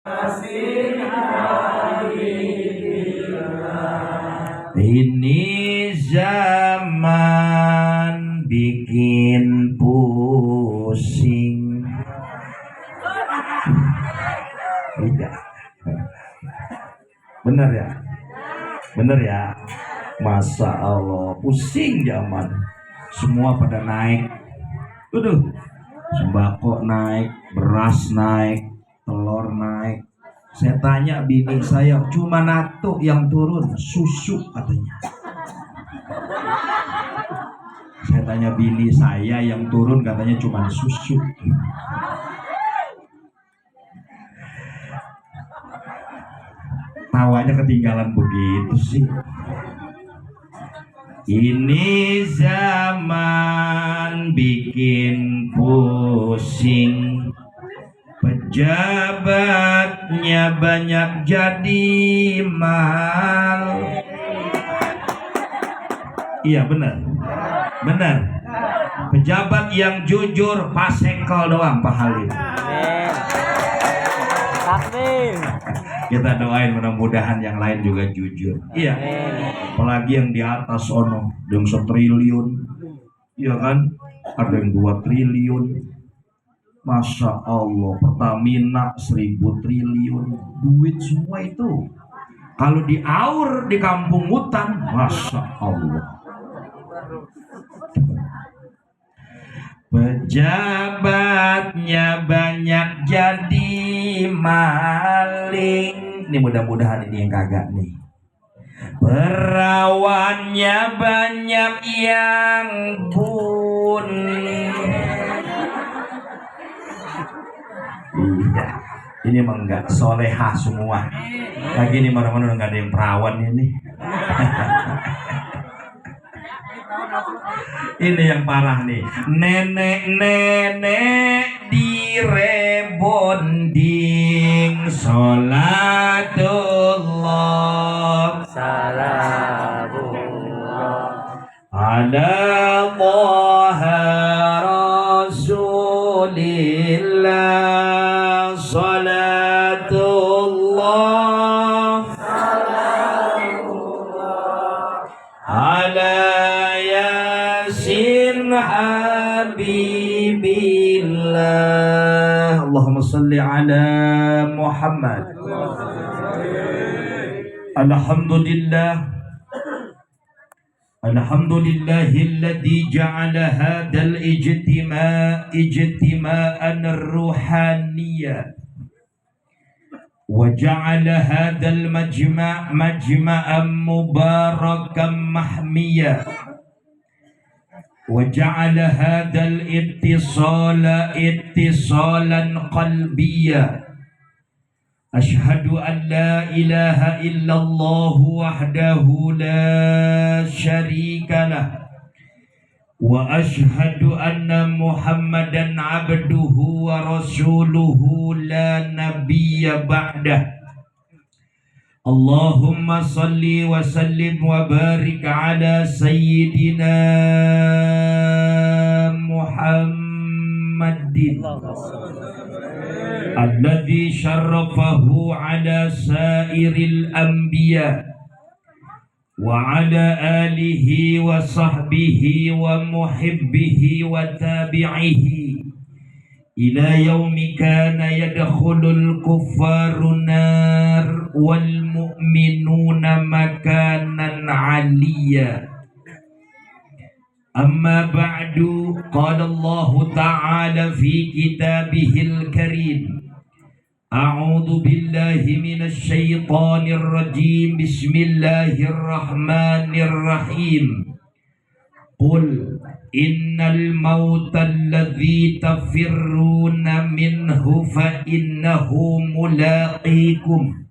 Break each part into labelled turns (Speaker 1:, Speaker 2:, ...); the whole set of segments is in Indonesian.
Speaker 1: Ini zaman bikin pusing. Tidak. Bener ya? Bener ya? Masya Allah, pusing zaman. Semua pada naik. Waduh, sembako naik, beras naik, telur naik. Saya tanya bini saya, cuma satu yang turun, susu katanya. Saya tanya bini saya, yang turun katanya cuma susu. Tawanya ketinggalan begitu sih. Ini zaman bikin pusing. Pejabatnya banyak jadi mahal. Iya benar. Benar. Pejabat yang jujur pasengkel doang Pak Halim. Kita doain mudah-mudahan yang lain juga jujur. Iya. Apalagi yang di atas ono, yang 1 triliun. Iya kan? Ada yang 2 triliun. Masya Allah, Pertamina 1.000 triliun. Duit semua itu. Kalau diaur di kampung hutan, Masya Allah. Pejabatnya banyak jadi maling. Ini mudah-mudahan ini yang kagak nih. Perawannya banyak yang bunuh. Iya, ini emang enggak solehah semua. Lagi ini mana-mana enggak ada yang perawan ini. Ini yang parah nih. Nenek-nenek di rebonding, sholatullah salamullah ala Taha Rasulillah, sholatullah ala Yasin Habibillah. Allahumma salli ala Muhammad. Alhamdulillah. Alhamdulillahilladzi ja'ala hadzal ijtima'an ruhaniyya wa ja'ala hadzal majma'an mubarakan mahmiyya wa ja'ala hadzal ittisalan qalbiyya. Ashhadu an la ilaha illallah wahdahu la syarika lah wa ashhadu anna Muhammadan abduhu wa rasuluhu la nabiyya ba'dah. Allahumma salli wa sallim wa barik ala sayyidina Muhammadin alladzi syarrafahu ala sairil anbiya wa ala alihi wa sahbihi wa muhibbihi wa tabi'ihi ila yaumi kana yadkhulul kuffaru nar wal mu'minuna makanan 'aliyya. Amma ba'du, qala Allah ta'ala fi kitabihil karim. A'udzu billahi minasy syaithanir rajim. Bismillahirrahmanirrahim. Qul innal mauta alladzi tafirruna minhu fa innahu mulaqikum.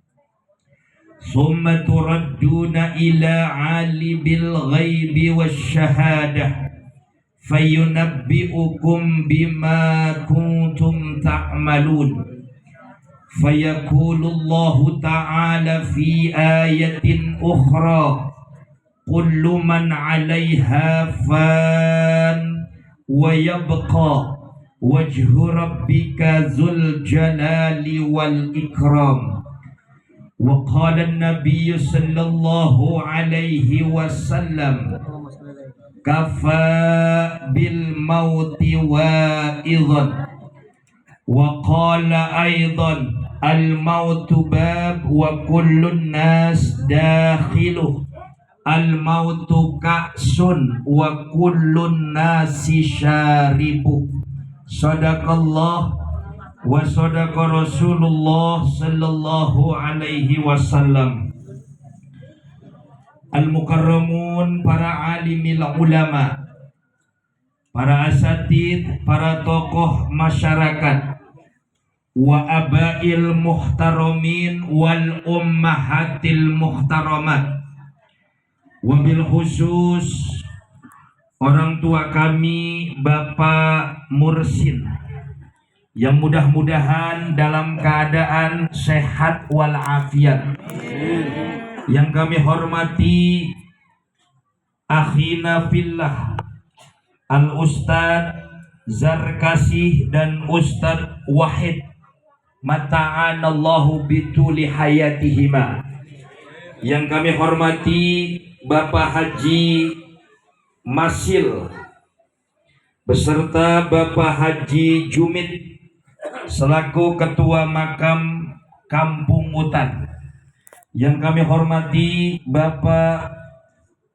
Speaker 1: Summa turadduna ila alimil ghaibi wasyahadah fayunabbi'ukum bima kuntum ta'malun. Fayaqulullahu ta'ala fi ayatin ukhra kullu man 'alaiha fan wa yabqa wajhu rabbika dzul jalali wal ikram. Wa qala an-nabiy sallallahu alaihi wasallam, kafa bil mauti wa'idhan. Wa qala aidan, al mautu bab wa kullun nas dakhiluh. Al mautu ka'sun wa kullun nasi syaribuh. Sadaqallah wa sadaqa Rasulullah sallallahu alaihi wasallam. Al-mukarramun, para alimil ulama, para asatid, para tokoh masyarakat, wa abail muhtaramin wal ummahatil muhtaramat, wabil khusus orang tua kami Bapak Mursin yang mudah-mudahan dalam keadaan sehat walafiat. Yang kami hormati akhina fillah Al Ustadz Zarkasih dan Ustadz Wahid, mata'anallahu bituli hayatihima. Yang kami hormati Bapak Haji Masil beserta Bapak Haji Jumid selaku Ketua Makam Kampung Utan. Yang kami hormati Bapak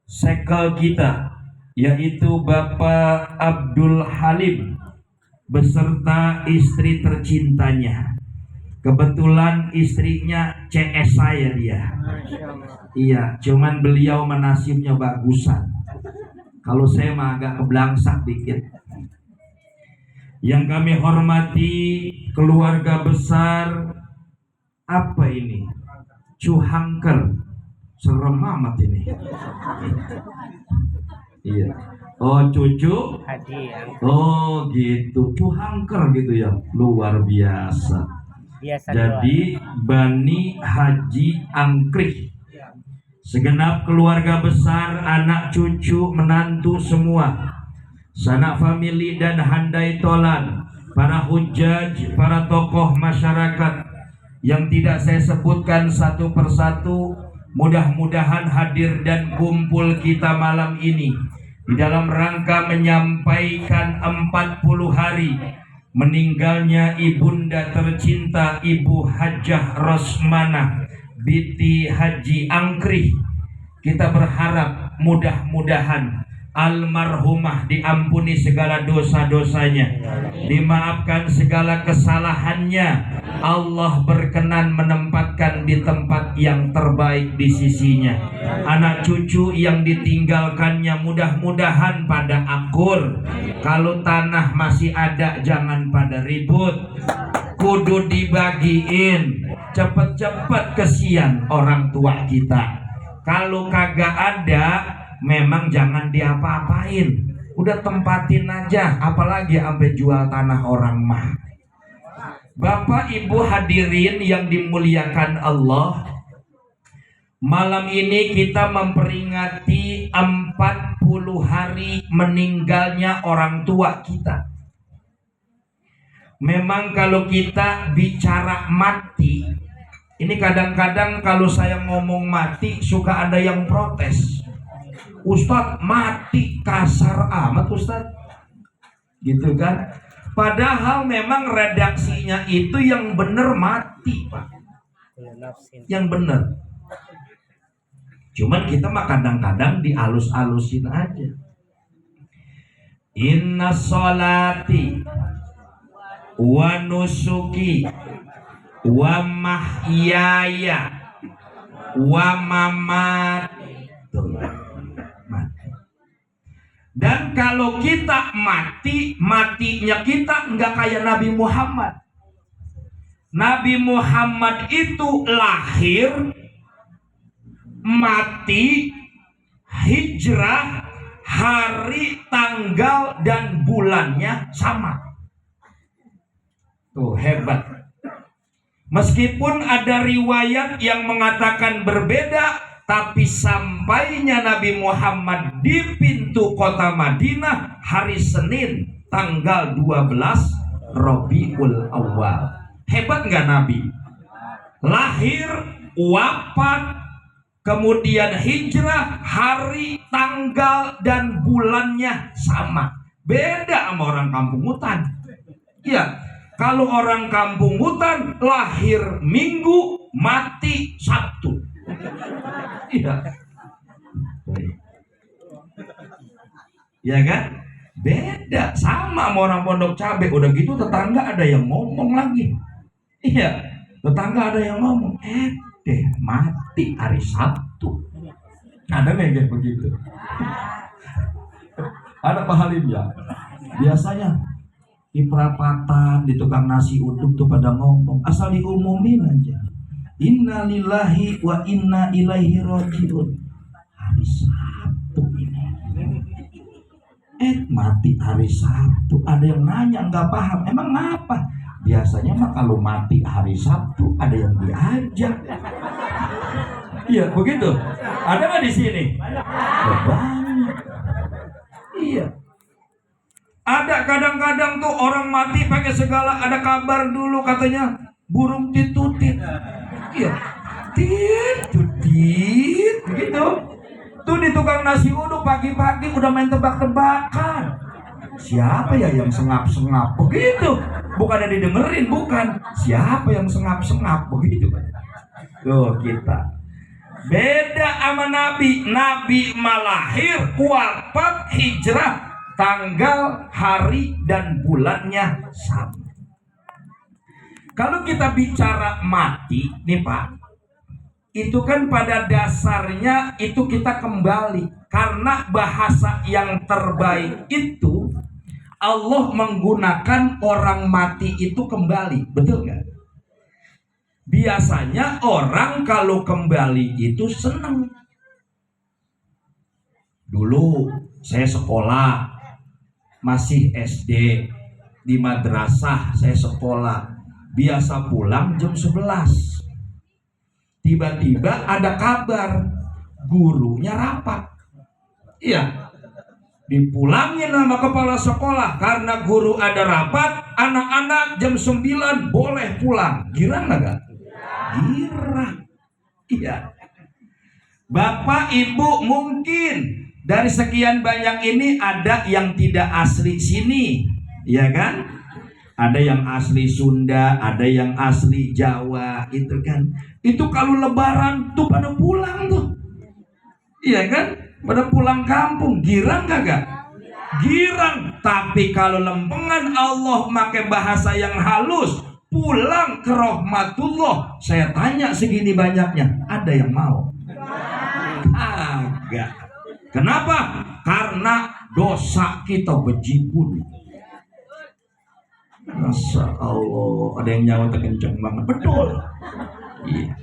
Speaker 1: Sekel kita, yaitu Bapak Abdul Halim beserta istri tercintanya. Kebetulan istrinya CS saya dia. Iya, cuman beliau menasibnya bagusan. Kalau saya mah agak keblangsak dikit. Yang kami hormati keluarga besar, apa ini? Cuhangker. Serem amat ini. Iya. Oh, cucu? Oh, gitu. Cuhangker gitu ya. Luar biasa. Jadi Bani Haji Angkrih, segenap keluarga besar, anak cucu, menantu semua, sanak famili dan handai tolan, para hujaj, para tokoh masyarakat yang tidak saya sebutkan satu persatu, mudah-mudahan hadir dan kumpul kita malam ini di dalam rangka menyampaikan 40 hari meninggalnya ibunda tercinta Ibu Hajah Rosmanah binti Haji Angkrih. Kita berharap mudah-mudahan almarhumah diampuni segala dosa-dosanya, dimaafkan segala kesalahannya. Allah berkenan menempatkan di tempat yang terbaik di sisinya. Anak cucu yang ditinggalkannya mudah-mudahan pada akur. Kalau tanah masih ada jangan pada ribut, kudu dibagiin. Cepet-cepet kesian orang tua kita. Kalau kagak ada memang jangan diapa-apain, udah tempatin aja, apalagi sampai jual tanah orang mah. Bapak Ibu hadirin yang dimuliakan Allah, malam ini kita memperingati 40 hari meninggalnya orang tua kita. Memang kalau kita bicara mati, ini kadang-kadang kalau saya ngomong mati suka ada yang protes. Ustadz, mati kasar amat Ustadz, gitu kan? Padahal memang redaksinya itu yang benar mati, Pak, yang benar. Cuman kita mah kadang-kadang dialus-alusin aja. Inna sholati wa nusuki wa mahyaya wa mamati. Dan kalau kita mati, matinya kita enggak kayak Nabi Muhammad. Nabi Muhammad itu lahir, mati, hijrah, hari, tanggal, dan bulannya sama. Tuh hebat. Meskipun ada riwayat yang mengatakan berbeda, tapi sampainya Nabi Muhammad di pintu kota Madinah hari Senin tanggal 12 Rabiul Awal. Hebat nggak Nabi? Lahir, wafat, kemudian hijrah, hari, tanggal, dan bulannya sama. Beda sama orang kampung hutan. Ya, kalau orang kampung hutan lahir Minggu, mati Sabtu. Iya. Ya kan? Beda sama orang pondok cabe. Udah gitu tetangga ada yang ngomong lagi. Iya, tetangga ada yang ngomong, mati hari Sabtu. Ada nggak kayak begitu? Ada Pak Halim ya. Biasanya di perapatan, di tukang nasi uduk tuh pada ngomong, asal diumumin aja. Inna lillahi wa inna ilaihi rajiun. Hari Sabtu ini. Mati hari Sabtu. Ada yang nanya nggak paham. Emang ngapa? Biasanya mah kalau mati hari Sabtu ada yang diajak. Iya begitu. Ada nggak di sini? Banyak. Iya. Ada kadang-kadang tuh orang mati pakai segala, ada kabar dulu katanya burung titutit. Iya. Titutit begitu. Tuh di tukang nasi uduk pagi-pagi udah main tebak-tebakan. Siapa ya yang sengap-sengap begitu? Bukan ada didengerin, bukan. Siapa yang sengap-sengap begitu? Tuh kita beda sama Nabi. Nabi malahir, wafat, hijrah, tanggal, hari, dan bulannya sama. Kalau kita bicara mati nih Pak, itu kan pada dasarnya itu kita kembali. Karena bahasa yang terbaik itu Allah menggunakan orang mati itu kembali. Betul nggak? Biasanya orang kalau kembali itu senang. Dulu saya sekolah, masih SD, di madrasah saya sekolah, biasa pulang jam 11. Tiba-tiba ada kabar gurunya rapat. Iya, dipulangin sama kepala sekolah karena guru ada rapat. Anak-anak jam 9 boleh pulang. Girang nggak? Girang. Iya. Bapak Ibu mungkin dari sekian banyak ini ada yang tidak asli sini, ya kan? Ada yang asli Sunda, ada yang asli Jawa, itu kan. Itu kalau Lebaran tuh pada pulang tuh, iya kan? Pada pulang kampung. Girang kagak? Girang. Tapi kalau lempengan Allah pakai bahasa yang halus, pulang ke rahmatullah. Saya tanya segini banyaknya, ada yang mau? Agak. Kenapa? Karena dosa kita bejibun. Masya Allah, ada yang nyawa terkencang banget. Betul. Iya.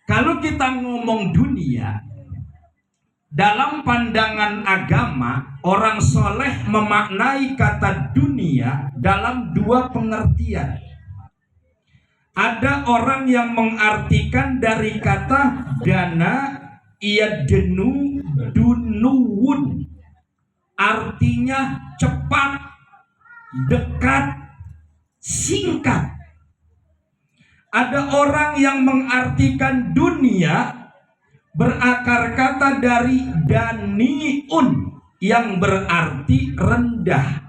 Speaker 1: Kalau kita ngomong dunia, dalam pandangan agama, orang soleh memaknai kata dunia dalam dua pengertian. Ada orang yang mengartikan dari kata dana, ia dunuwun, artinya cepat, dekat, singkat. Ada orang yang mengartikan dunia berakar kata dari daniun, yang berarti rendah.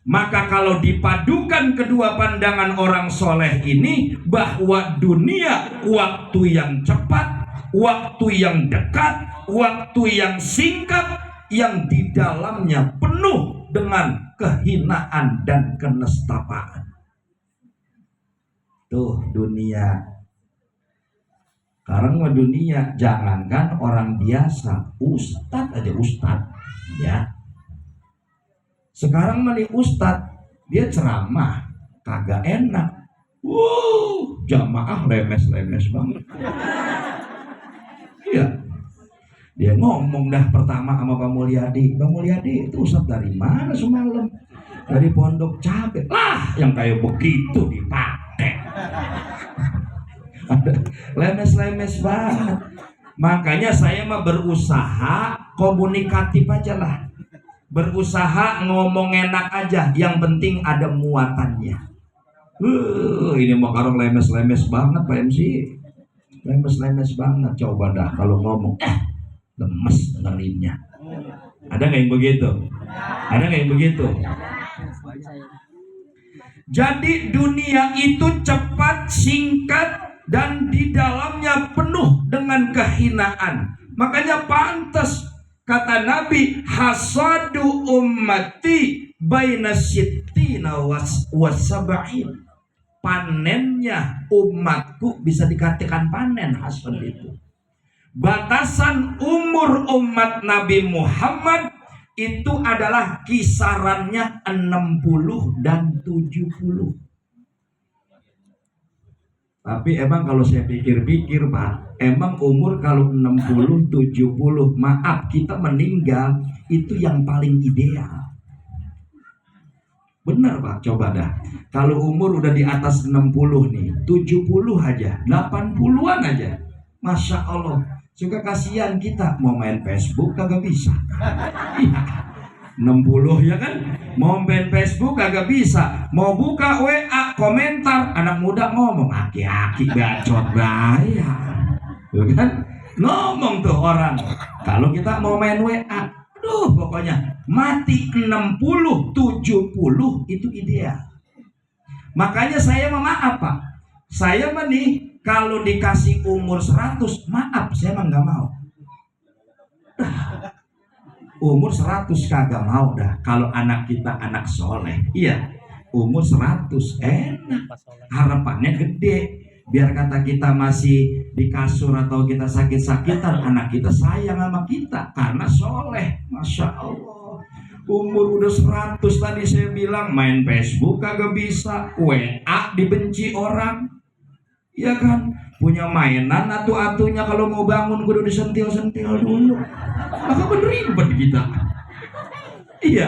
Speaker 1: Maka kalau dipadukan kedua pandangan orang soleh ini, bahwa dunia waktu yang cepat, waktu yang dekat, waktu yang singkat, yang di dalamnya penuh dengan kehinaan dan kenestapaan. Tuh dunia. Sekarang mah dunia, jangankan orang biasa, ustadz aja ustadz, ya. Sekarang mah nih ustadz, dia ceramah kagak enak. Jamaah lemes-lemes banget. Iya. Dia ngomong dah pertama sama Pak Mulyadi. Pak Mulyadi itu ustadz dari mana semalam? Dari Pondok Cabe. Lah, yang kayak begitu dipakai. Lemes-lemes banget. Makanya saya mah berusaha komunikatif aja lah. berusaha ngomong enak aja, yang penting ada muatannya. Ini makarong lemes-lemes banget Pak MC, lemes-lemes banget. Coba dah kalau ngomong lemes dengerinnya. Ada nggak yang begitu? Ada nggak yang begitu? Jadi dunia itu cepat, singkat, dan di dalamnya penuh dengan kehinaan. Makanya pantas kata Nabi, hasadu ummati baina sittina wasab'in. Panennya umatku bisa dikatakan panen, hasad itu. Batasan umur umat Nabi Muhammad itu adalah kisarannya 60 dan 70. Tapi emang kalau saya pikir-pikir Pak, emang umur kalau 60, 70, maaf kita meninggal itu yang paling ideal. Benar Pak, coba dah. Kalau umur udah di atas 60 nih, 70 aja, 80-an aja. Masya Allah. Suka kasihan kita, mau main Facebook kagak bisa. 60 ya kan, mau main Facebook kagak bisa, mau buka WA komentar anak muda ngomong aki-aki bacot bahaya, kan ngomong tuh orang. Kalau kita mau main WA, pokoknya mati 60, 70 itu ideal. Makanya saya maaf Pak, saya nih kalau dikasih umur 100, maaf saya emang nggak mau. Umur 100 kagak mau dah. Kalau anak kita anak soleh, iya umur 100 enak, harapannya gede. Biar kata kita masih di kasur atau kita sakit-sakitan, anak kita sayang sama kita karena soleh. Masya Allah. Umur udah 100 tadi saya bilang, main Facebook kagak bisa, WA dibenci orang, ya kan? Punya mainan atu-atunya kalau mau bangun kudu disentil-sentil dulu. Maka bener ribet kita. Iya,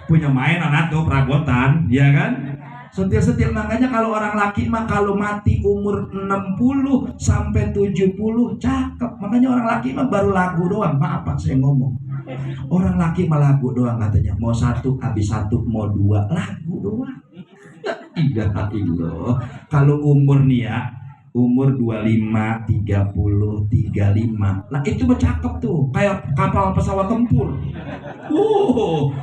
Speaker 1: punya mainan atau perabotan, ya kan? Sentil-sentil. Makanya kalau orang laki mah kalau mati umur 60 sampai 70 cakep. Makanya orang laki mah baru lagu doang. Maaf Pak saya ngomong. Orang laki mah lagu doang katanya. Mau satu habis satu, mau dua lagu doang. Ya ilah. Kalau umur nih ya, umur 25, 30, 35. Nah itu bercakep tuh, kayak kapal pesawat tempur.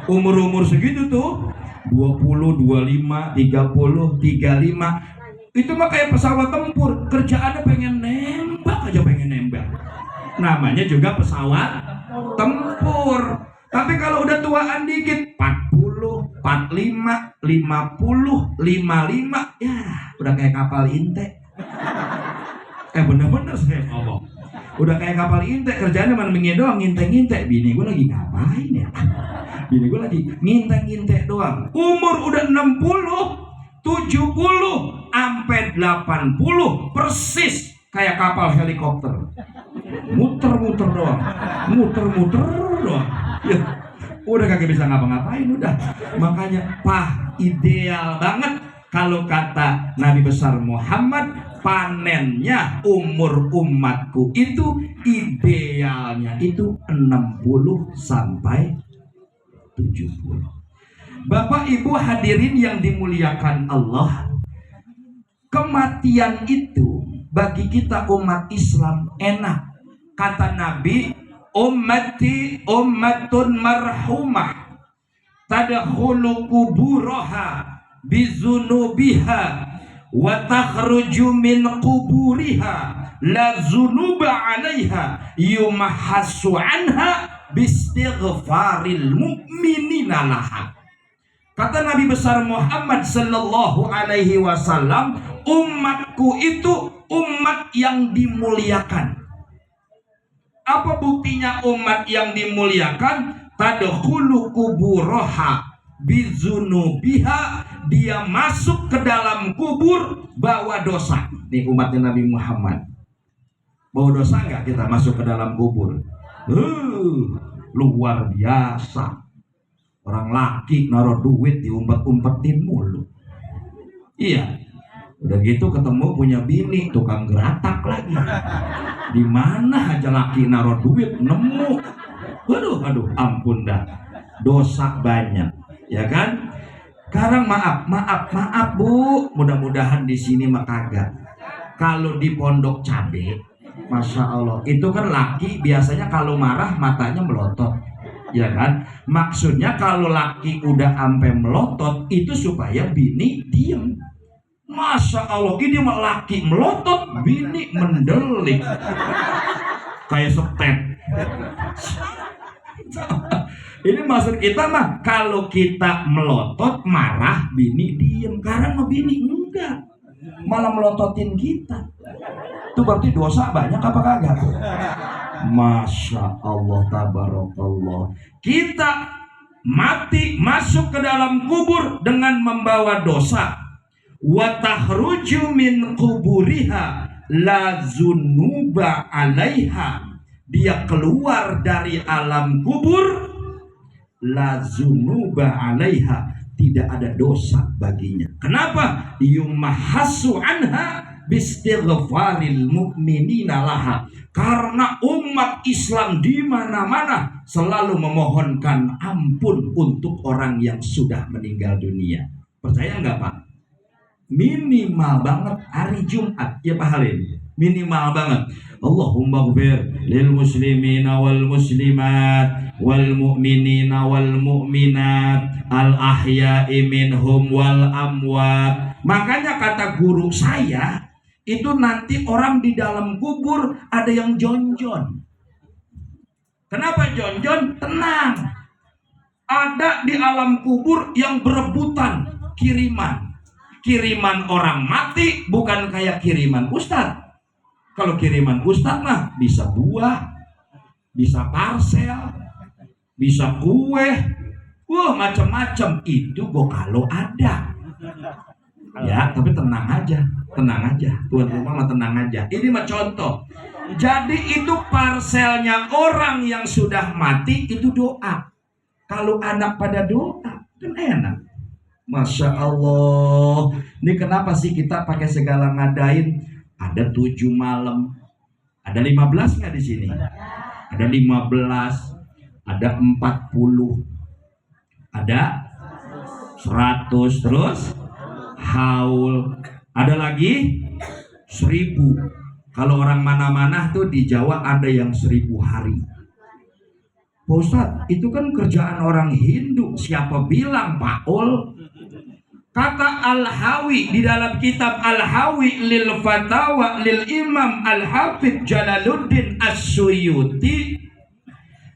Speaker 1: Umur-umur segitu tuh 20, 25, 30, 35. Itu mah kayak pesawat tempur. Kerjaannya pengen nembak aja, pengen nembak. Namanya juga pesawat tempur. Tapi kalau udah tuaan dikit 40, 45, 50, 55, ya udah kayak kapal intek. Bener-bener saya ngomong, udah kayak kapal intek, kerjaannya mana mengintai doang, ngintek-ngintek. Bini gue lagi ngapain ya? Bini gue lagi ngintek-ngintek doang. Umur udah 60, 70, sampai 80 persis kayak kapal helikopter. Muter-muter doang, muter-muter doang. Ya, udah kagak bisa ngapa-ngapain udah. Makanya Pak, ideal banget kalau kata Nabi besar Muhammad, panennya umur umatku itu idealnya itu 60 sampai 70. Bapak Ibu hadirin yang dimuliakan Allah, kematian itu bagi kita umat Islam enak. Kata Nabi, ummati ummatun marhumah tadkhulu kuburaha bizunubiha wa takhruju min quburiha la zunuba 'alaiha yumahassu anha bistighfaril mu'minina laha. Kata Nabi besar Muhammad sallallahu alaihi wasallam, umatku itu umat yang dimuliakan. Apa buktinya umat yang dimuliakan? Tadkhulu kuburaha bizunubiha, dia masuk ke dalam kubur bawa dosa. Nih umatnya Nabi Muhammad, bawa dosa nggak kita masuk ke dalam kubur? Luar biasa. Orang laki naruh duit diumpet-umpetin mulu. Iya, udah gitu ketemu punya bini tukang geratak lagi. Di mana aja laki naruh duit nemu. Aduh, ampun dah. dosa banyak, ya kan? Sekarang maaf Bu, mudah-mudahan di sini mah kagak. Kalau di Pondok Cabe, Masya Allah, itu kan laki biasanya kalau marah matanya melotot, ya kan? Maksudnya kalau laki udah ampe melotot itu supaya bini diem. Masya Allah, ini mah laki melotot, bini mendelik kayak setet. Ini maksud kita mah kalau kita melotot marah bini diem. Karena mah bini enggak, malah melototin kita. Itu berarti dosa banyak apa kagak? Masya Allah, tabarakallah. Kita mati masuk ke dalam kubur dengan membawa dosa. Wa tahruju min kuburiha la zunuba alaiha. Dia keluar dari alam kubur, la zunuba alaiha, tidak ada dosa baginya. Kenapa? Yumahasu anha bistighfaril mu'minina laha. Karena umat Islam di mana-mana selalu memohonkan ampun untuk orang yang sudah meninggal dunia. Percaya nggak Pak? Minimal banget hari Jumat, ya Pak Halim, minimal banget. Allahumma ghfir lil muslimina wal muslimat wal mu'minina wal mu'minat al ahya'i minhum wal amwat. Makanya kata guru saya, itu nanti orang di dalam kubur ada yang jonjon. Kenapa jonjon? Tenang. Ada di alam kubur yang berebutan kiriman. Kiriman orang mati bukan kayak kiriman ustadz. Kalau kiriman ustadz mah bisa buah, bisa parsel, bisa kue, macam-macam. Itu kalau ada. Ya, tapi tenang aja. Tuan rumah mah tenang aja. Ini mah contoh. Jadi itu parselnya orang yang sudah mati itu doa. Kalau anak pada doa kan enak. Masya Allah. Ini kenapa sih kita pakai segala ngadain? Ada 7 malam. Ada 15 nggak di sini? Ada 15. Ada 40. Ada 100. Terus haul. Ada lagi 1000. Kalau orang mana-mana tuh di Jawa ada yang 1000 hari. Pak Ustadz, itu kan kerjaan orang Hindu. Siapa bilang Pak Ul? Kata Al-Hawi di dalam kitab Al-Hawi lil Fatawa lil Imam Al-Hafidh Jalaluddin As-Suyuti,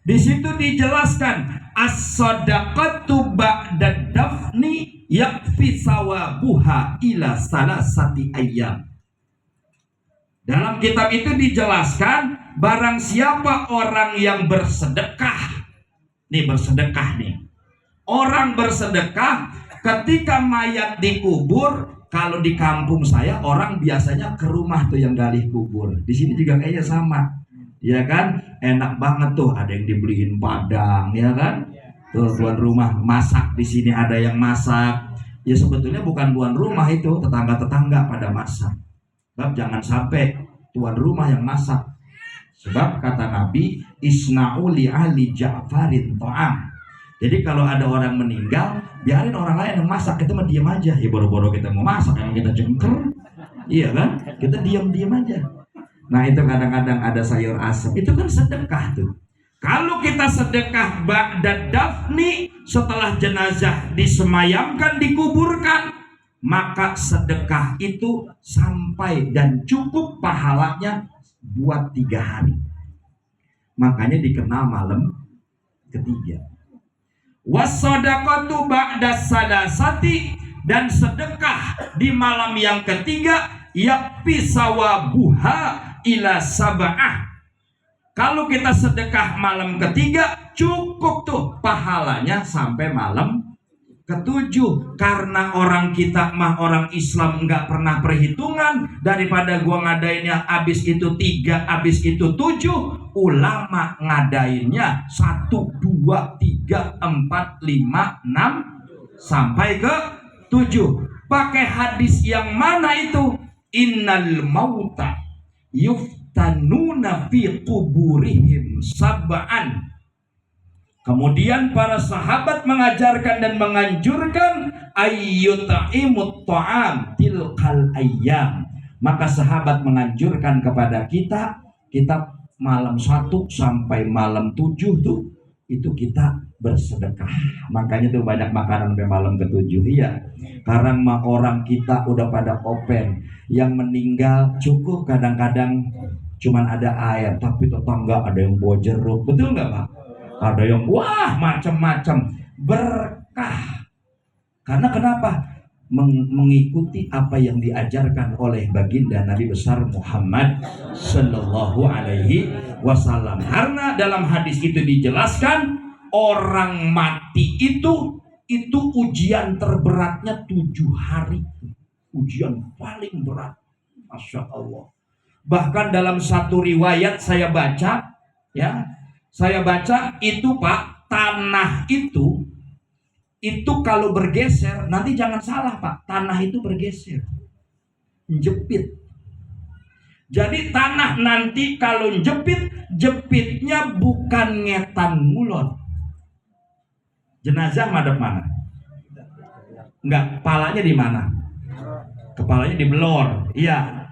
Speaker 1: di situ dijelaskan as-sadaqatu ba'da dafni yakfi sawabuha ila salasati ayyam. Dalam kitab itu dijelaskan barang siapa orang yang bersedekah. Nih bersedekah nih. Orang bersedekah ketika mayat dikubur, kalau di kampung saya orang biasanya ke rumah tuh yang gali kubur. Di sini juga kayaknya sama, ya kan? Enak banget tuh, ada yang dibeliin padang, ya kan? Tuh tuan rumah masak di sini, ada yang masak. Ya sebetulnya bukan tuan rumah itu, tetangga-tetangga pada masak. Sebab jangan sampai tuan rumah yang masak. Sebab kata Nabi, isna'u li ahli Ja'farin ta'am. Jadi kalau ada orang meninggal, biarin orang lain yang masak, kita mah diam aja. Ya boro-boro kita mau masak, emang kita jengker, iya kan? Kita diam-diam aja. Nah itu kadang-kadang ada sayur asem, itu kan sedekah tuh. Kalau kita sedekah ba'da dafni, setelah jenazah disemayamkan, dikuburkan, maka sedekah itu sampai dan cukup pahalanya buat 3 hari. Makanya dikenal malam ketiga. Wassadaqatu ba'da salasati, dan sedekah di malam yang ketiga yakfi sawabuha ila sab'ah. Kalau kita sedekah malam ketiga cukup tuh pahalanya sampai malam ketujuh. Karena orang kita mah orang Islam nggak pernah perhitungan, daripada gua ngadainnya abis itu 3, abis itu 7, ulama ngadainnya 1, 2, 3, 4, 5, 6 sampai ke 7. Pakai hadis yang mana itu? Innal mauta yuftanuna fi kuburihim sab'an. Kemudian para sahabat mengajarkan dan menganjurkan ayyuta'imut ta'am tilkal ayyam. Maka sahabat menganjurkan kepada kita malam 1 sampai malam 7 tuh itu kita bersedekah. Makanya tuh banyak makanan sampai malam ke-7. Iya. Karena orang kita udah pada open. Yang meninggal cukup kadang-kadang cuman ada air, tapi tetangga ada yang bawa jeruk. Betul nggak Pak? Ada yang wah macam-macam berkah. Karena kenapa? Mengikuti apa yang diajarkan oleh baginda Nabi besar Muhammad Sallallahu Alaihi Wasallam. Karena dalam hadis itu dijelaskan orang mati itu ujian terberatnya 7 hari. Ujian paling berat. Masya Allah. Bahkan dalam satu riwayat saya baca itu Pak, tanah itu kalau bergeser, nanti jangan salah Pak, tanah itu bergeser, jepit. Jadi tanah nanti kalau jepitnya bukan ngetan ngulon. Jenazah madep mana? Enggak, kepalanya di mana? Kepalanya di belor, iya.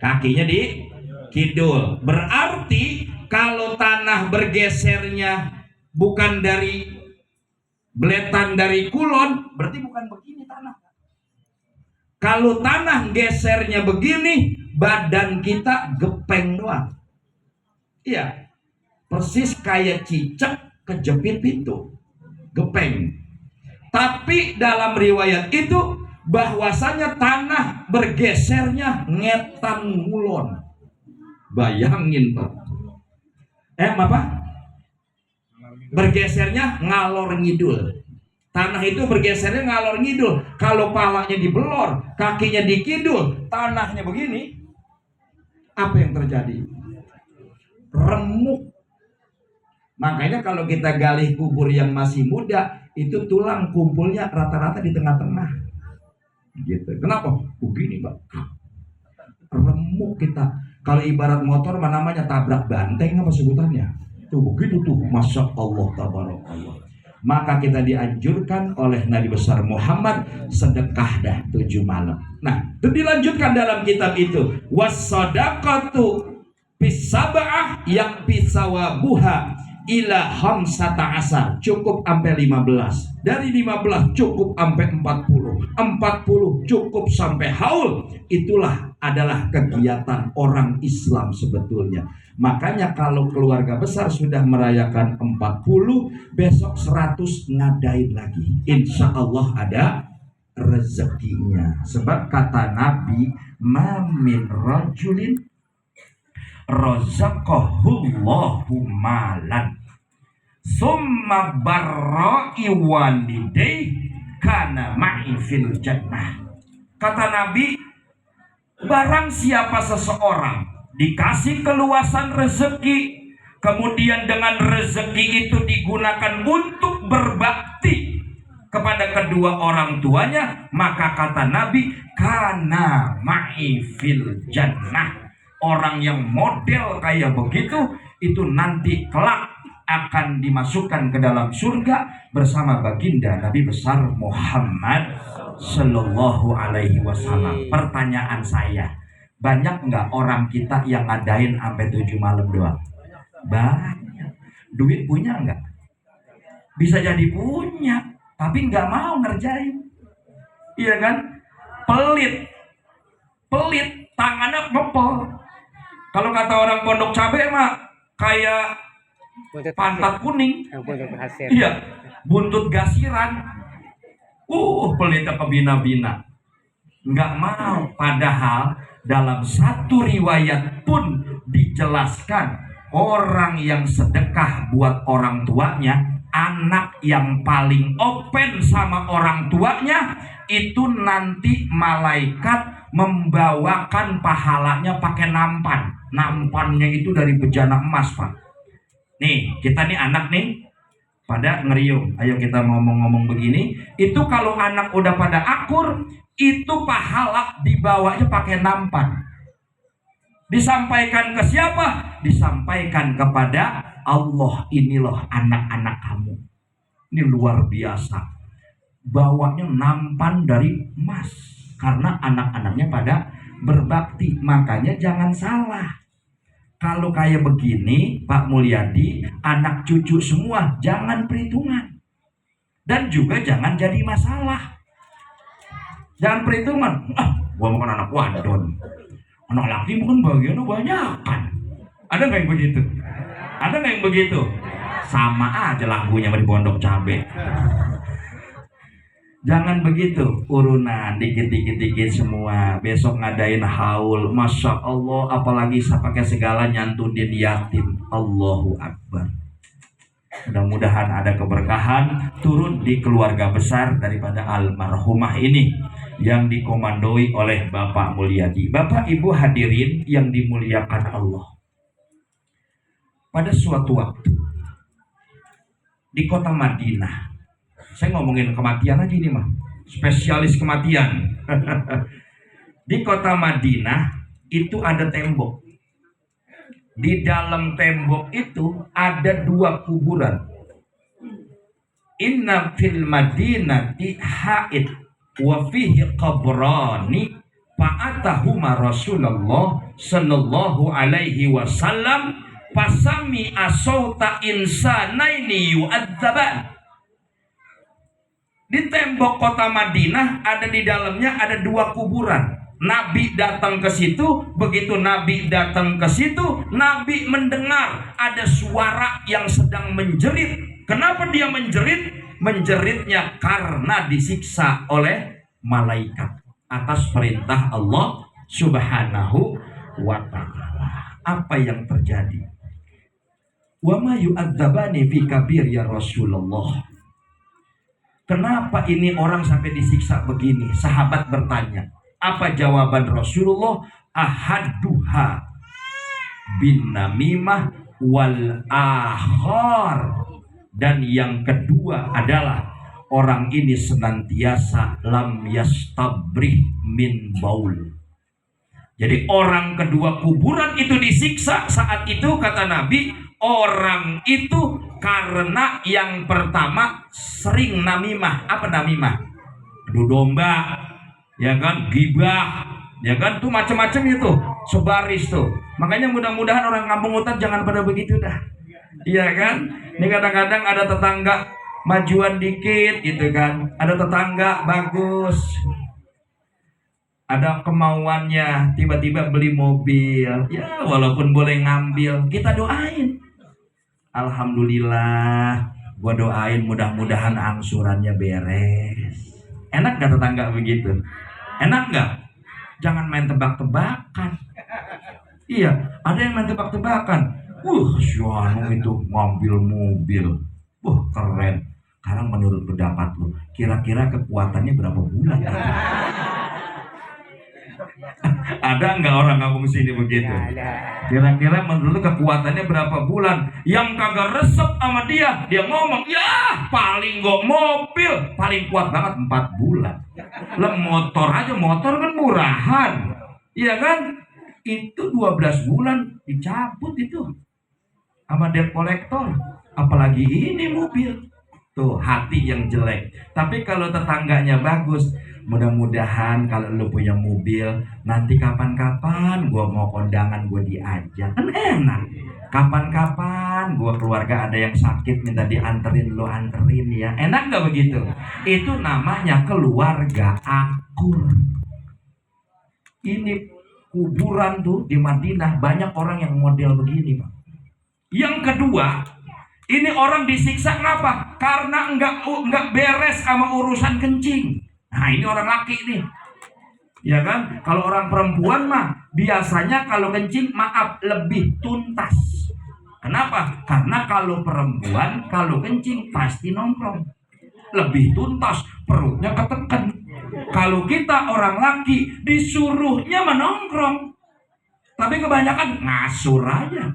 Speaker 1: Kakinya di kidul. Berarti kalau tanah bergesernya bukan dari beletan dari kulon, berarti bukan begini tanah. Kalau tanah gesernya begini, badan kita gepeng doang. Iya, persis kayak cicak kejepit pintu, gepeng. Tapi dalam riwayat itu bahwasanya tanah bergesernya ngetan ngulon. Bayangin Pak. Apa? Bergesernya ngalor ngidul. Tanah itu bergesernya ngalor ngidul. Kalau palanya dibelor, kakinya di kidul, tanahnya begini, apa yang terjadi? Remuk. Makanya kalau kita gali kubur yang masih muda, itu tulang kumpulnya rata-rata di tengah-tengah. Gitu. Kenapa? Begini Pak. Remuk kita. Kalau ibarat motor namanya tabrak banteng apa sebutannya? Tuh begitu tuh. Masya Allah tabarakallah. Maka kita dianjurkan oleh Nabi besar Muhammad sedekah dah 7 malam. Nah, itu dilanjutkan dalam kitab itu. Was-sadaqatu bis-sab'ah yang bisawabuha ila hamsata asar, cukup sampai 15. Dari 15 cukup sampai 40. 40 cukup sampai haul. Itulah adalah kegiatan orang Islam sebetulnya. Makanya kalau keluarga besar sudah merayakan 40, besok 100 ngadain lagi. Insya Allah ada rezekinya. Sebab kata Nabi, mamin rajulin razaqahullahu malan summa barra'i walidayhi kana ma'i fil jannah. Kata Nabi, barang siapa seseorang dikasih keluasan rezeki, kemudian dengan rezeki itu digunakan untuk berbakti kepada kedua orang tuanya, maka kata Nabi, kana ma'i fil jannah. Orang yang model kayak begitu itu nanti kelak akan dimasukkan ke dalam surga bersama baginda Nabi besar Muhammad Sallallahu Alaihi Wasallam. Pertanyaan saya, banyak nggak orang kita yang ngadain sampai 7 malam doang? Banyak. Duit punya nggak? Bisa jadi punya, tapi nggak mau ngerjain. Iya kan? Pelit, tangannya ngepel. Kalau kata orang pondok cabai mah kayak pantat kuning. Iya, buntut gasiran. Pelitnya kebina-bina. Nggak mau. Padahal dalam satu riwayat pun dijelaskan orang yang sedekah buat orang tuanya, anak yang paling open sama orang tuanya, itu nanti malaikat membawakan pahalanya pakai nampan. Nampannya itu dari bejana emas Pak. Nih kita nih anak nih pada ngeriung. Ayo kita ngomong-ngomong begini. Itu kalau anak udah pada akur, itu pahala dibawanya pakai nampan. Disampaikan ke siapa? Disampaikan kepada Allah. Ini loh anak-anak kamu. Ini luar biasa. Bawanya nampan dari emas. Karena anak-anaknya pada berbakti. Makanya jangan salah. Kalau kayak begini, Pak Mulyadi, anak cucu semua jangan perhitungan. Dan juga jangan jadi masalah. Jangan perhitungan. Gua bukan anak wadon. Anak laki bukan bagiannya banyak kan. Ada nggak yang begitu? Ada nggak yang begitu? Sama aja lagunya di Pondok Cabe. Jangan begitu, urunan dikit-dikit semua. Besok ngadain haul, masya Allah, apalagi pakai segala nyantunin yatim. Allahu Akbar. Mudah-mudahan ada keberkahan turun di keluarga besar daripada almarhumah ini yang dikomandoi oleh Bapak Mulyadi. Bapak Ibu hadirin yang dimuliakan Allah. Pada suatu waktu di kota Madinah, saya ngomongin kematian aja ini mah, spesialis kematian. Di kota Madinah itu ada tembok. Di dalam tembok itu ada 2 kuburan. Inna fil madinati haid wa fihi qabrani fa'atahuma Rasulullah sallallahu alaihi wasallam fasami asauta insanaini yu'adzaban. Di tembok kota Madinah ada di dalamnya ada 2 kuburan. Nabi datang ke situ, begitu Nabi datang ke situ, Nabi mendengar ada suara yang sedang menjerit. Kenapa dia menjerit? Menjeritnya karena disiksa oleh malaikat atas perintah Allah Subhanahu wa ta'ala. Apa yang terjadi? Wa ma yu'adzabani fi kabir ya Rasulullah. Kenapa ini orang sampai disiksa begini? Sahabat bertanya. Apa jawaban Rasulullah? Ahaduha bin namimah wal akhar. Dan yang kedua adalah orang ini senantiasa lam yastabrih min baul. Jadi orang kedua kuburan itu disiksa saat itu, kata Nabi, orang itu karena yang pertama sering namimah. Apa namimah? Adu domba, ya kan, gibah, ya kan, tuh macam-macam itu, sebaris tuh. Makanya mudah-mudahan orang kampung hutan jangan pada begitu dah, iya kan. Ini kadang-kadang ada tetangga majuan dikit gitu kan, ada tetangga bagus, ada kemauannya tiba-tiba beli mobil, ya walaupun boleh ngambil, kita doain. Alhamdulillah, gua doain mudah-mudahan angsurannya beres. Enak gak tetangga begitu? Enak nggak? Jangan main tebak-tebakan. Iya, ada yang main tebak-tebakan. Syuanu itu ngambil mobil. Keren. Sekarang menurut pendapat lu, kira-kira kekuatannya berapa bulan? Ada nggak orang kampung sini begitu? Kira-kira menurut lu kekuatannya berapa bulan? Yang kagak resep sama dia ngomong, ya paling gak mobil, paling kuat banget 4 bulan. Lah motor aja, motor kan murahan, iya kan? Itu 12 bulan dicabut itu sama debt collector. Apalagi ini mobil. Tuh hati yang jelek. Tapi kalau tetangganya bagus, mudah-mudahan kalau lu punya mobil, nanti kapan-kapan gua mau kondangan gua diajak, kan enak. Kapan-kapan gua keluarga ada yang sakit minta dianterin, lu anterin ya. Enak nggak begitu? Itu namanya keluarga akur. Ini kuburan tuh di Madinah banyak orang yang model begini, Pak. Yang kedua, ini orang disiksa kenapa? Karena enggak beres sama urusan kencing. Nah, ini orang laki nih. Ya kan? Kalau orang perempuan mah biasanya kalau kencing, maaf, lebih tuntas. Kenapa? Karena kalau perempuan kalau kencing pasti nongkrong. Lebih tuntas, perutnya ketekan. Kalau kita orang laki disuruhnya menongkrong. Tapi kebanyakan ngasur aja.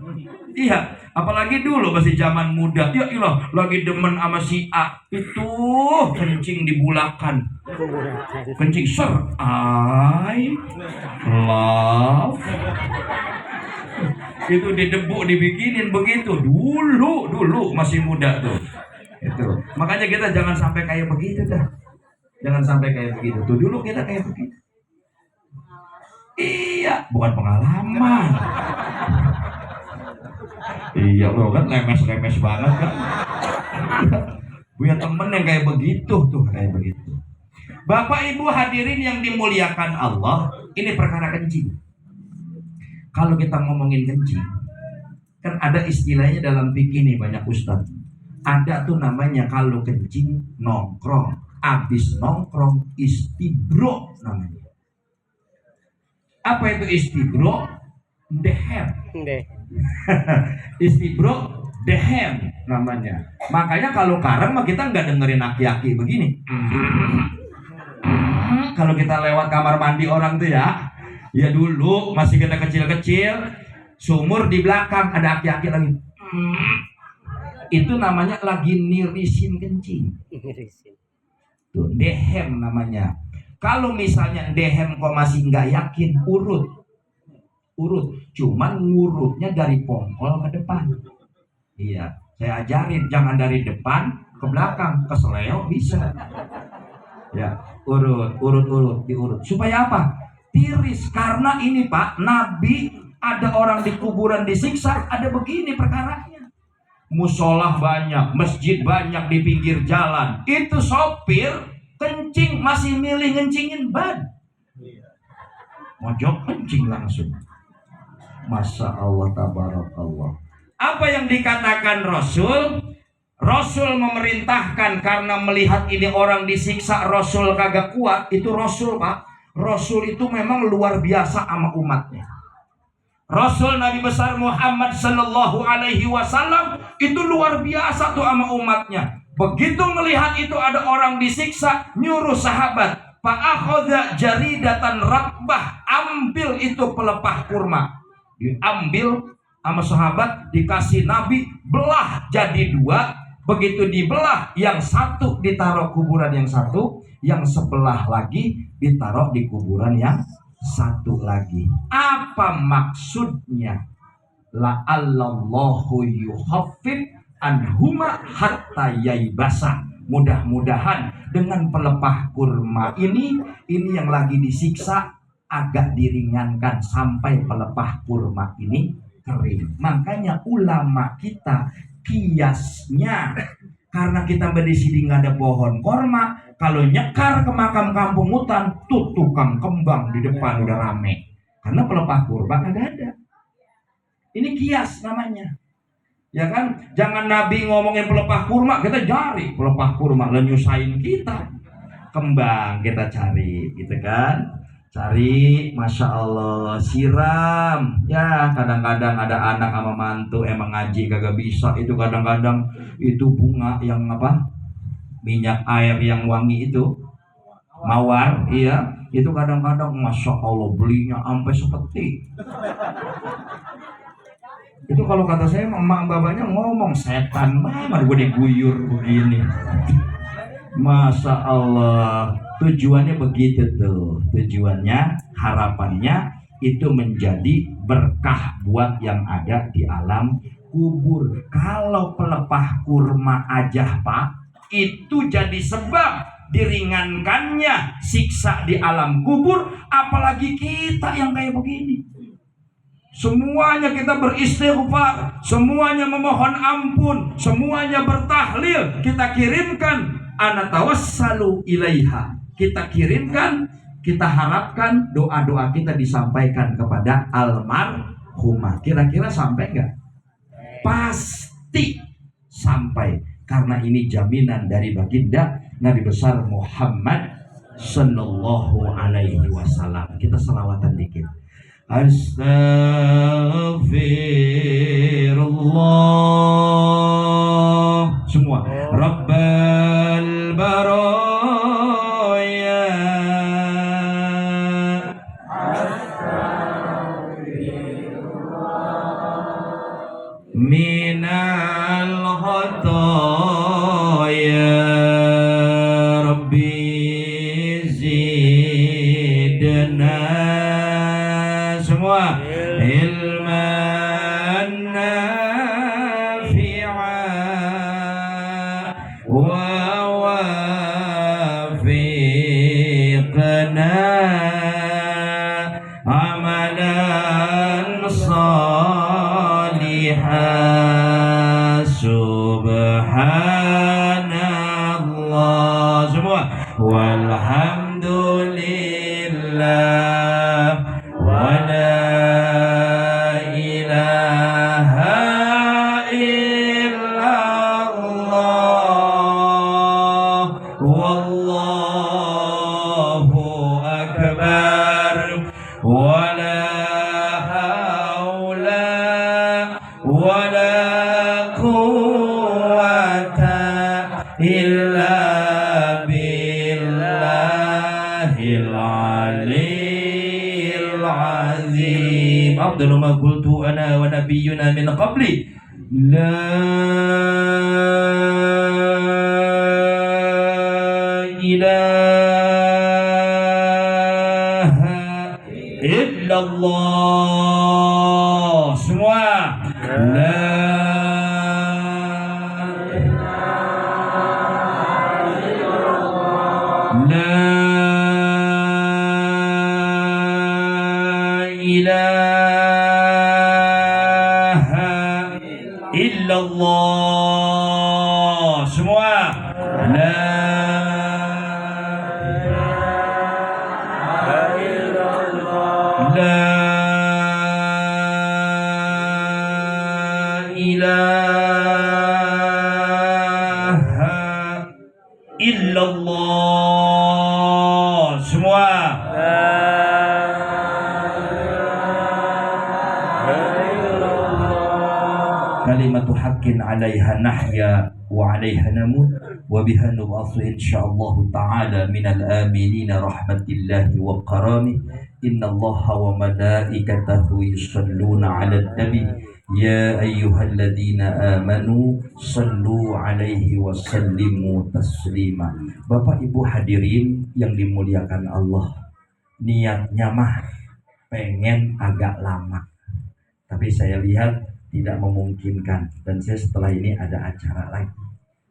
Speaker 1: Iya, apalagi dulu masih zaman muda. Ya ilah, lagi demen sama si A. Itu kencing dibulakan. Kencing ser. I love Itu didebuk dibikinin begitu dulu masih muda tuh. Itu makanya kita jangan sampai kayak begitu dah. Jangan sampai kayak begitu. Tuh dulu kita kayak begitu. Iya, bukan pengalaman. Iya, bro kan lemes banget kan. Punya temen yang kayak begitu tuh, kayak begitu. Bapak Ibu hadirin yang dimuliakan Allah, ini perkara kencing. Kalau kita ngomongin kencing, kan ada istilahnya dalam fikih nih banyak ustadz. Ada tuh namanya kalau kencing nongkrong. Habis nongkrong istibro namanya. Apa itu istibro? Dehem. Istibro dehem namanya. Makanya kalau karang mah kita nggak dengerin aki-aki begini. Kalau kita lewat kamar mandi orang tuh ya dulu masih kita kecil-kecil, sumur di belakang ada aki-aki lagi. Itu namanya lagi nirisin kencing. Tuh, dehem namanya. Kalau misalnya dehem kok masih nggak yakin, urut. Cuman ngurutnya dari pongkol ke depan. Iya, saya ajarin jangan dari depan ke belakang, ke seleo bisa. Ya, diurut. Supaya apa? Tiris. Karena ini Pak, Nabi ada orang di kuburan disiksa, ada begini perkaranya. Musolah banyak, masjid banyak di pinggir jalan. Itu sopir kencing masih milih ngencingin ban. Mojok kencing langsung. Masya Allah tabarakallah. Apa yang dikatakan Rasul? Rasul memerintahkan karena melihat ini orang disiksa, Rasul kagak kuat. Itu Rasul Pak. Rasul itu memang luar biasa sama umatnya. Rasul Nabi besar Muhammad Sallallahu Alaihi Wasallam itu luar biasa tuh sama umatnya. Begitu melihat itu ada orang disiksa, nyuruh sahabat, fa'akhadha jaridatan rakbah, ambil itu pelepah kurma. Diambil sama sahabat, dikasih Nabi, belah jadi dua. Begitu dibelah, yang satu ditaruh kuburan yang satu, yang sebelah lagi ditaruh di kuburan yang satu lagi. Apa maksudnya? La'allallahu yuhaffif anhuma hatta yaibasa. Mudah-mudahan dengan pelepah kurma ini yang lagi disiksa agak diringankan sampai pelepah kurma ini kering. Makanya ulama kita kiasnya, karena kita berdiri di nggak ada pohon korma, kalau nyekar ke makam kampung hutan, tuh tukang kembang di depan udah rame. Karena pelepah kurma nggak ada. Ini kias namanya. Ya kan? Jangan Nabi ngomongin pelepah kurma, kita cari pelepah kurma, lah nyusahin kita. Kembang kita cari, gitu kan? Cari, Masya Allah, siram. Ya kadang-kadang ada anak sama mantu emang ngaji kagak bisa. Itu kadang-kadang itu bunga yang apa, minyak air yang wangi itu, mawar. Iya, itu kadang-kadang Masya Allah belinya sampai seperti itu. Kalau kata saya emak bapaknya ngomong setan banget gue diguyur begini. Masya Allah. Tujuannya begitu tuh. Tujuannya, harapannya itu menjadi berkah buat yang ada di alam kubur. Kalau pelepah kurma aja Pak, itu jadi sebab diringankannya siksa di alam kubur, apalagi kita yang kayak begini. Semuanya kita beristighfar, semuanya memohon ampun, semuanya bertahlil, kita kirimkan ana tawassalu ilaiha. Kita kirimkan, kita harapkan doa-doa kita disampaikan kepada almarhumah. Kira-kira sampai enggak? Pasti sampai. Karena ini jaminan dari baginda Nabi besar Muhammad Sallallahu Alaihi Wasallam. Kita selawatan dikit. Astaghfirullah. Semua. Rabbal baraya. Minal khataya. Rabbi zidna. Semua. Ilma نافعا ووفقنا عملا صالحا سبحان الله semua walhamdulillah wala ilaha illallah wallahu akbar wala haula wala quwwata illa billahil aliyyil azim. Afdalu ma qultu ana wa nabiyyuna min qabli la ilaha illallah semua la ilaha illallah semua la ilaha illallah semua kalimatu haqqin 'alaiha nahya wa 'alaiha namut wa biha nub'atsu insyaallah ta'ala minal aminin rahmatillahi wa karami innallaha wa malaikatahu yusholluna 'alan nabi ya ayyuhalladzina amanu sallu 'alaihi wa sallimu taslima. Bapak Ibu hadirin yang dimuliakan Allah, niatnya mah pengen agak lama, tapi saya lihat tidak memungkinkan dan saya setelah ini ada acara lagi.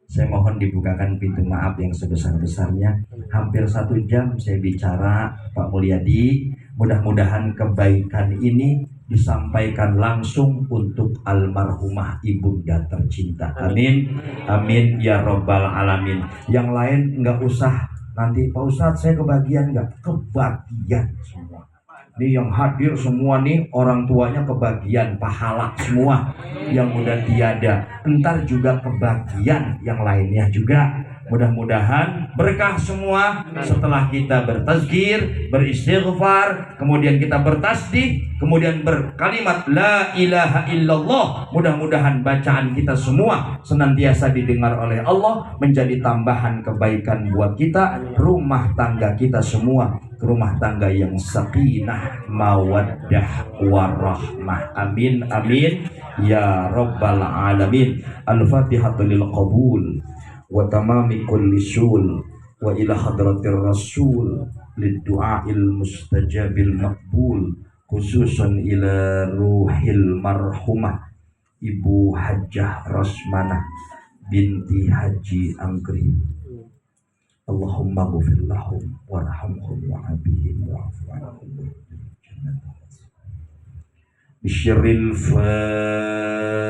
Speaker 1: Saya mohon dibukakan pintu maaf yang sebesar-besarnya. Hampir 1 jam saya bicara Pak Mulyadi. Mudah-mudahan kebaikan ini disampaikan langsung untuk almarhumah ibunda tercinta. Amin. Amin ya robbal alamin. Yang lain enggak usah nanti Pak Ustadz saya kebagian enggak? Kebagian semua. Ini yang hadir semua nih orang tuanya kebagian pahala semua, yang udah tiada entar juga kebagian yang lainnya juga. Mudah-mudahan berkah semua setelah kita bertazkir, beristighfar, kemudian kita bertasbih, kemudian berkalimat la ilaha illallah. Mudah-mudahan bacaan kita semua senantiasa didengar oleh Allah, menjadi tambahan kebaikan buat kita, rumah tangga kita semua rumah tangga yang sakinah mawaddah warahmah. Amin amin ya rabbal alamin. Al-Fatihatu lil qabul wa tamami kulli syul wa ila hadratir rasul lid du'ail mustajabil maqbul, khususan ila ruhil marhumah Ibu Hajjah Rasmanah binti Haji Angkri. Allahumma ghfir lahum warhamhum wa'afihim wa'fu anhum bisyarril Fatihah.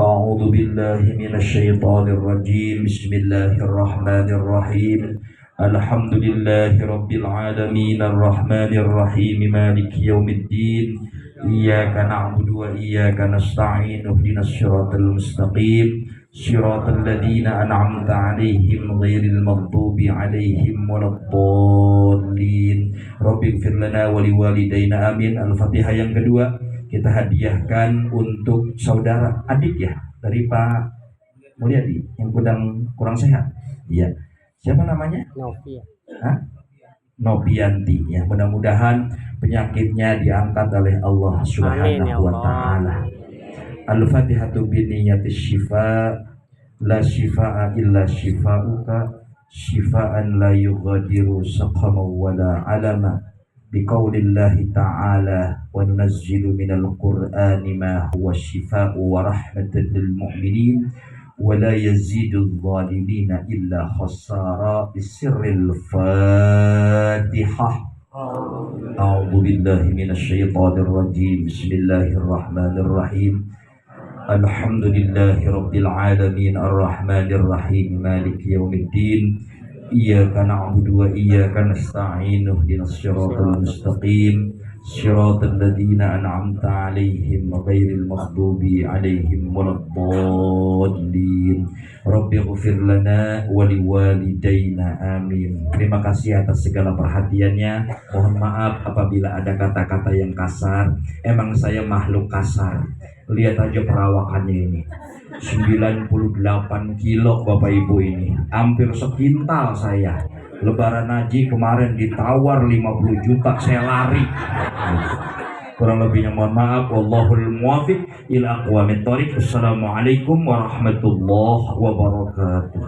Speaker 1: A'udzu billahi minasy syaithanir rajim. Bismillahirrahmanirrahim. Alhamdulillahi rabbil alamin arrahmanir rahim maliki yaumiddin. Iyyaka na'budu wa iyyaka nasta'in. Ihdinas siratal mustaqim. Siratal ladzina an'amta 'alaihim ghairil maghdubi 'alaihim waladdallin. Rabbighfir lana wa liwalidayna amin. Al-Fatihah yang kedua kita hadiahkan untuk saudara adik ya dari Pak Mulyadi yang kurang sehat. Iya. Siapa namanya?
Speaker 2: Novia.
Speaker 1: Hah? Nobianti ya. Mudah-mudahan penyakitnya diangkat oleh Allah Subhanahu wa taala. Al-Fatihatu biniyatis syifa la syifaa illa syifauka syifaan la yughadiru saqama wala alama biqaulillahi ta'ala wa nunazzilu minal qur'ani ma huwa shifaa'u wa rahmatan lil mu'minin wa la yazidul zalimina illa khasara bisirril fatihah. A'udzu billahi minasy syaithanir rajim. Bismillahirrahmanirrahim. Alhamdulillahi rabbil alamin arrahmanir rahim maliki yaumiddin. Iyyaka na'budu wa iyyaka nasta'in ihdinas siratal mustaqim siratal ladzina an'amta 'alaihim ghairil maghdubi 'alaihim waladdallin. Rabbighfir lana wa liwalidayna amin. Terima kasih atas segala perhatiannya. Mohon maaf apabila ada kata-kata yang kasar. Emang saya makhluk kasar. Lihat aja perawakannya ini. 98 kilo Bapak Ibu ini, hampir sekintal saya. Lebaran haji kemarin ditawar 50 juta, saya lari. Kurang lebihnya mohon maaf. Wallahul muwaffiq ila aqwamit thoriq. Assalamualaikum warahmatullahi wabarakatuh.